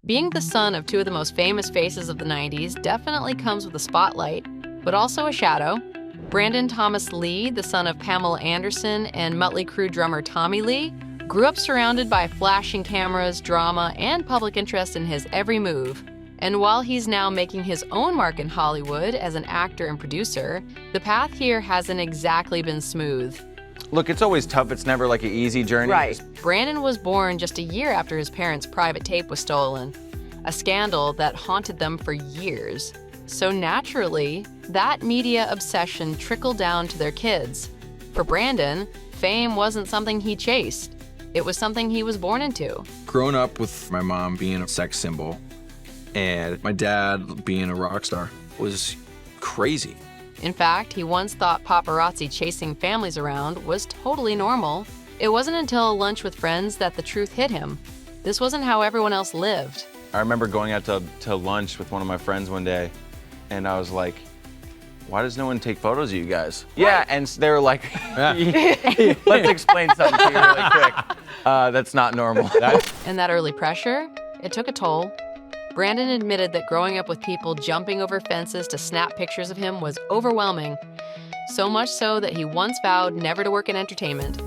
Being the son of two of the most famous faces of the 90s definitely comes with a spotlight, but also a shadow. Brandon Thomas Lee, the son of Pamela Anderson and Mötley Crüe drummer Tommy Lee, grew up surrounded by flashing cameras, drama, and public interest in his every move. And while he's now making his own mark in Hollywood as an actor and producer, the path here hasn't exactly been smooth. Look, it's always tough. It's never like an easy journey. Right. Brandon was born just a year after his parents' private tape was stolen, a scandal that haunted them for years. So naturally, that media obsession trickled down to their kids. For Brandon, fame wasn't something he chased. It was something he was born into. Growing up with my mom being a sex symbol and my dad being a rock star was crazy. In fact, he once thought paparazzi chasing families around was totally normal. It wasn't until a lunch with friends that the truth hit him. This wasn't how everyone else lived. I remember going out to lunch with one of my friends one day, and I was like, why does no one take photos of you guys? Yeah, and they were like, let's explain something to you really quick. That's not normal. And that early pressure, it took a toll. Brandon admitted that growing up with people jumping over fences to snap pictures of him was overwhelming. So much so that he once vowed never to work in entertainment.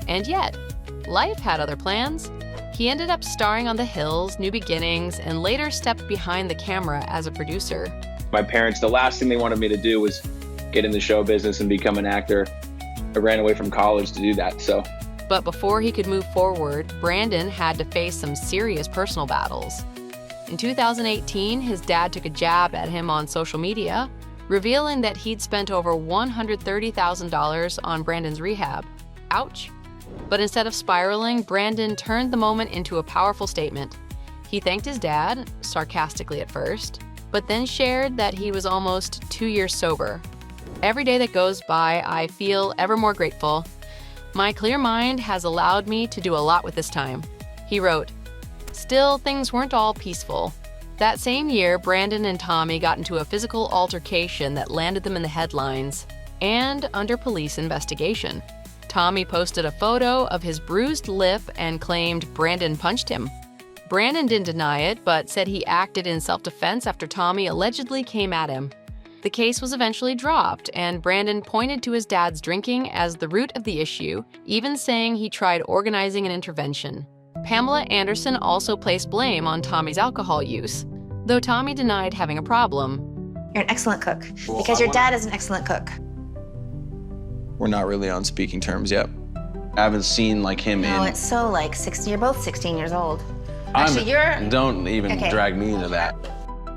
And yet, life had other plans. He ended up starring on The Hills, New Beginnings, and later stepped behind the camera as a producer. My parents, the last thing they wanted me to do was get in the show business and become an actor. I ran away from college to do that, so. But before he could move forward, Brandon had to face some serious personal battles. In 2018, his dad took a jab at him on social media, revealing that he'd spent over $130,000 on Brandon's rehab. Ouch. But instead of spiraling, Brandon turned the moment into a powerful statement. He thanked his dad, sarcastically at first, but then shared that he was almost 2 years sober. Every day that goes by, I feel ever more grateful. My clear mind has allowed me to do a lot with this time. He wrote, still, things weren't all peaceful. That same year, Brandon and Tommy got into a physical altercation that landed them in the headlines and under police investigation. Tommy posted a photo of his bruised lip and claimed Brandon punched him. Brandon didn't deny it, but said he acted in self-defense after Tommy allegedly came at him. The case was eventually dropped, and Brandon pointed to his dad's drinking as the root of the issue, even saying he tried organizing an intervention. Pamela Anderson also placed blame on Tommy's alcohol use, though Tommy denied having a problem. You're an excellent cook, because your dad is an excellent cook. We're not really on speaking terms yet. I haven't seen like him No, it's so like 16, you're both 16 years old. Don't even drag me into that.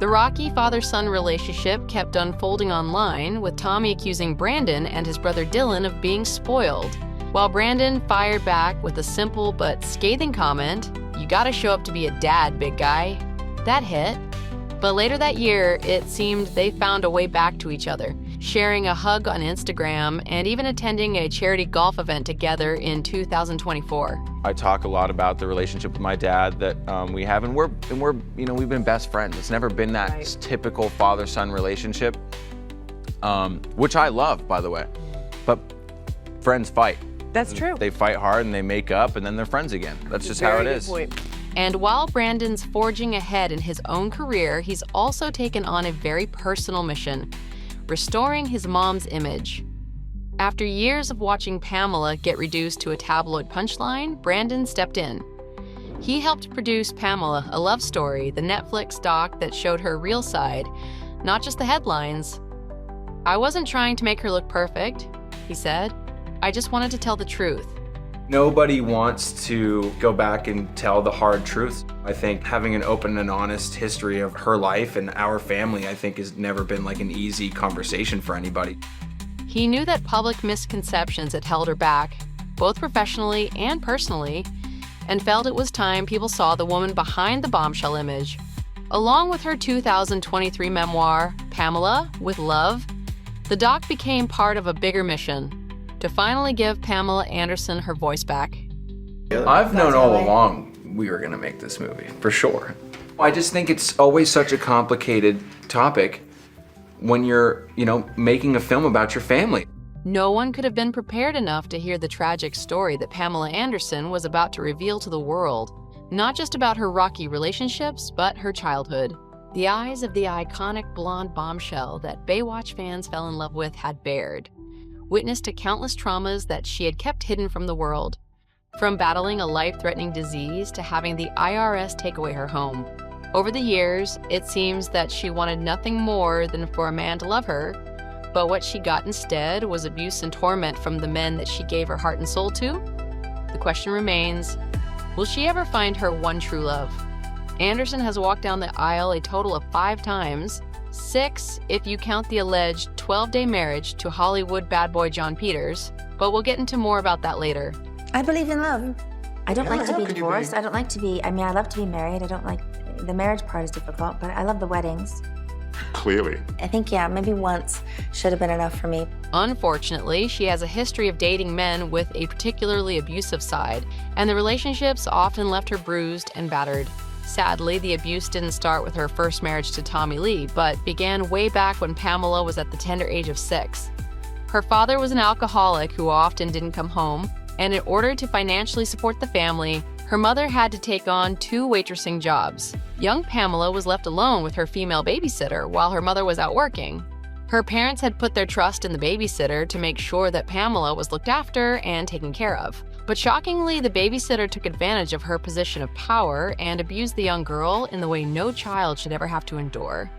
The rocky father-son relationship kept unfolding online, with Tommy accusing Brandon and his brother Dylan of being spoiled, while Brandon fired back with a simple but scathing comment, "You gotta show up to be a dad, big guy." That hit. But later that year, it seemed they found a way back to each other, sharing a hug on Instagram and even attending a charity golf event together in 2024. I talk a lot about the relationship with my dad that we have, and we've been best friends. It's never been that typical father-son relationship, which I love, by the way. But friends fight. That's true. They fight hard and they make up, and then they're friends again. That's just how it is. Very good point. And while Brandon's forging ahead in his own career, he's also taken on a very personal mission: restoring his mom's image. After years of watching Pamela get reduced to a tabloid punchline, Brandon stepped in. He helped produce Pamela, a love story, the Netflix doc that showed her real side, not just the headlines. "I wasn't trying to make her look perfect," he said. "I just wanted to tell the truth." Nobody wants to go back and tell the hard truth. I think having an open and honest history of her life and our family, I think, has never been like an easy conversation for anybody. He knew that public misconceptions had held her back, both professionally and personally, and felt it was time people saw the woman behind the bombshell image. Along with her 2023 memoir, Pamela, with Love, the doc became part of a bigger mission: to finally give Pamela Anderson her voice back. I've known all along we were gonna make this movie, for sure. I just think it's always such a complicated topic when you're, making a film about your family. No one could have been prepared enough to hear the tragic story that Pamela Anderson was about to reveal to the world. Not just about her rocky relationships, but her childhood. The eyes of the iconic blonde bombshell that Baywatch fans fell in love with had bared, witness to countless traumas that she had kept hidden from the world. From battling a life-threatening disease to having the IRS take away her home. Over the years, it seems that she wanted nothing more than for a man to love her, but what she got instead was abuse and torment from the men that she gave her heart and soul to. The question remains, will she ever find her one true love? Anderson has walked down the aisle a total of 5 times, 6 if you count the alleged 12-day marriage to Hollywood bad boy John Peters, but we'll get into more about that later. I believe in love. I don't like to how be could you divorced. be? I don't like to be, I love to be married. I don't like, the marriage part is difficult, but I love the weddings. Clearly. I think, yeah, maybe once should have been enough for me. Unfortunately, she has a history of dating men with a particularly abusive side, and the relationships often left her bruised and battered. Sadly, the abuse didn't start with her first marriage to Tommy Lee, but began way back when Pamela was at the tender age of 6. Her father was an alcoholic who often didn't come home, and in order to financially support the family, her mother had to take on 2 waitressing jobs. Young Pamela was left alone with her female babysitter while her mother was out working. Her parents had put their trust in the babysitter to make sure that Pamela was looked after and taken care of. But shockingly, the babysitter took advantage of her position of power and abused the young girl in the way no child should ever have to endure.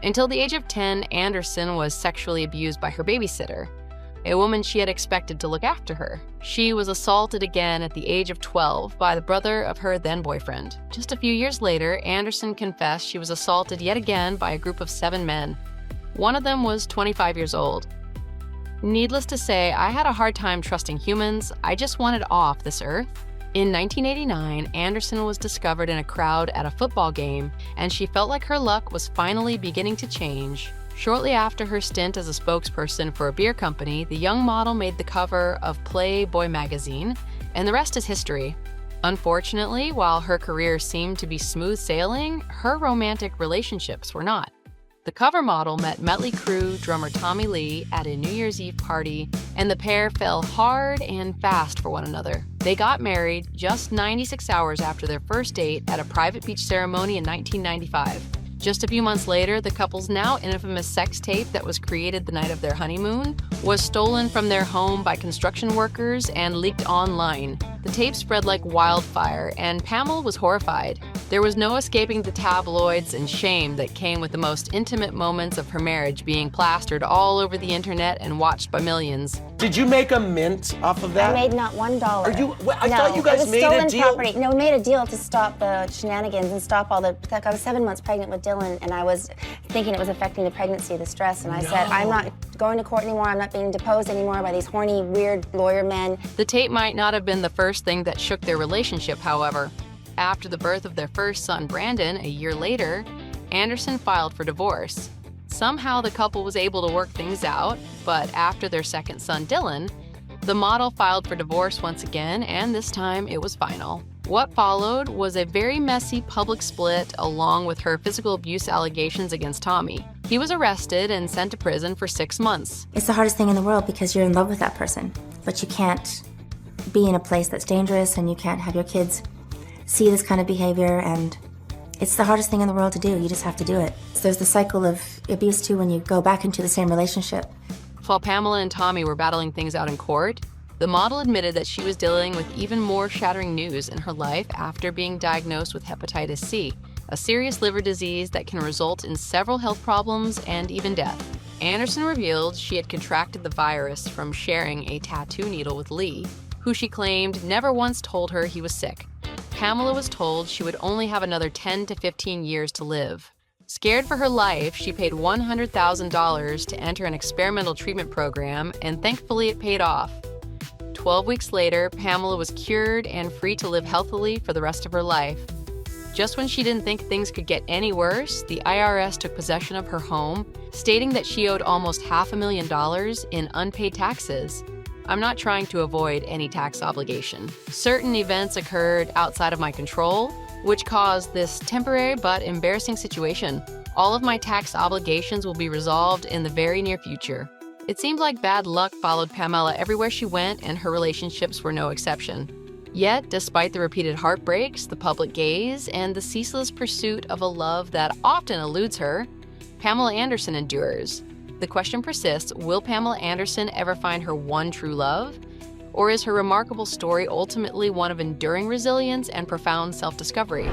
Until the age of 10, Anderson was sexually abused by her babysitter, a woman she had expected to look after her. She was assaulted again at the age of 12 by the brother of her then-boyfriend. Just a few years later, Anderson confessed she was assaulted yet again by a group of 7 men. One of them was 25 years old. Needless to say, I had a hard time trusting humans. I just wanted off this earth. In 1989, Anderson was discovered in a crowd at a football game, and she felt like her luck was finally beginning to change. Shortly after her stint as a spokesperson for a beer company, the young model made the cover of Playboy magazine, and the rest is history. Unfortunately, while her career seemed to be smooth sailing, her romantic relationships were not. The cover model met Mötley Crüe drummer Tommy Lee at a New Year's Eve party, and the pair fell hard and fast for one another. They got married just 96 hours after their first date at a private beach ceremony in 1995. Just a few months later, the couple's now infamous sex tape that was created the night of their honeymoon was stolen from their home by construction workers and leaked online. The tape spread like wildfire, and Pamela was horrified. There was no escaping the tabloids and shame that came with the most intimate moments of her marriage being plastered all over the internet and watched by millions. Did you make a mint off of that? I made not $1. I thought you guys made a deal. Property. No, we made a deal to stop the shenanigans and stop all the. Like, I was 7 months pregnant with Dylan, and I was thinking it was affecting the pregnancy, the stress, and I said, I'm not going to court anymore. I'm not being deposed anymore by these horny, weird lawyer men. The tape might not have been the first thing that shook their relationship, however. After the birth of their first son, Brandon, a year later, Anderson filed for divorce. Somehow the couple was able to work things out, but after their second son, Dylan, the model filed for divorce once again, and this time it was final. What followed was a very messy public split along with her physical abuse allegations against Tommy. He was arrested and sent to prison for 6 months. It's the hardest thing in the world because you're in love with that person, but you can't be in a place that's dangerous, and you can't have your kids see this kind of behavior, and it's the hardest thing in the world to do. You just have to do it. So there's the cycle of abuse too when you go back into the same relationship. While Pamela and Tommy were battling things out in court, the model admitted that she was dealing with even more shattering news in her life after being diagnosed with hepatitis C, a serious liver disease that can result in several health problems and even death. Anderson revealed she had contracted the virus from sharing a tattoo needle with Lee, who she claimed never once told her he was sick. Pamela was told she would only have another 10 to 15 years to live. Scared for her life, she paid $100,000 to enter an experimental treatment program, and thankfully it paid off. 12 weeks later, Pamela was cured and free to live healthily for the rest of her life. Just when she didn't think things could get any worse, the IRS took possession of her home, stating that she owed almost $500,000 in unpaid taxes. I'm not trying to avoid any tax obligation. Certain events occurred outside of my control, which caused this temporary but embarrassing situation. All of my tax obligations will be resolved in the very near future. It seemed like bad luck followed Pamela everywhere she went, and her relationships were no exception. Yet, despite the repeated heartbreaks, the public gaze, and the ceaseless pursuit of a love that often eludes her, Pamela Anderson endures. The question persists, will Pamela Anderson ever find her one true love? Or is her remarkable story ultimately one of enduring resilience and profound self-discovery?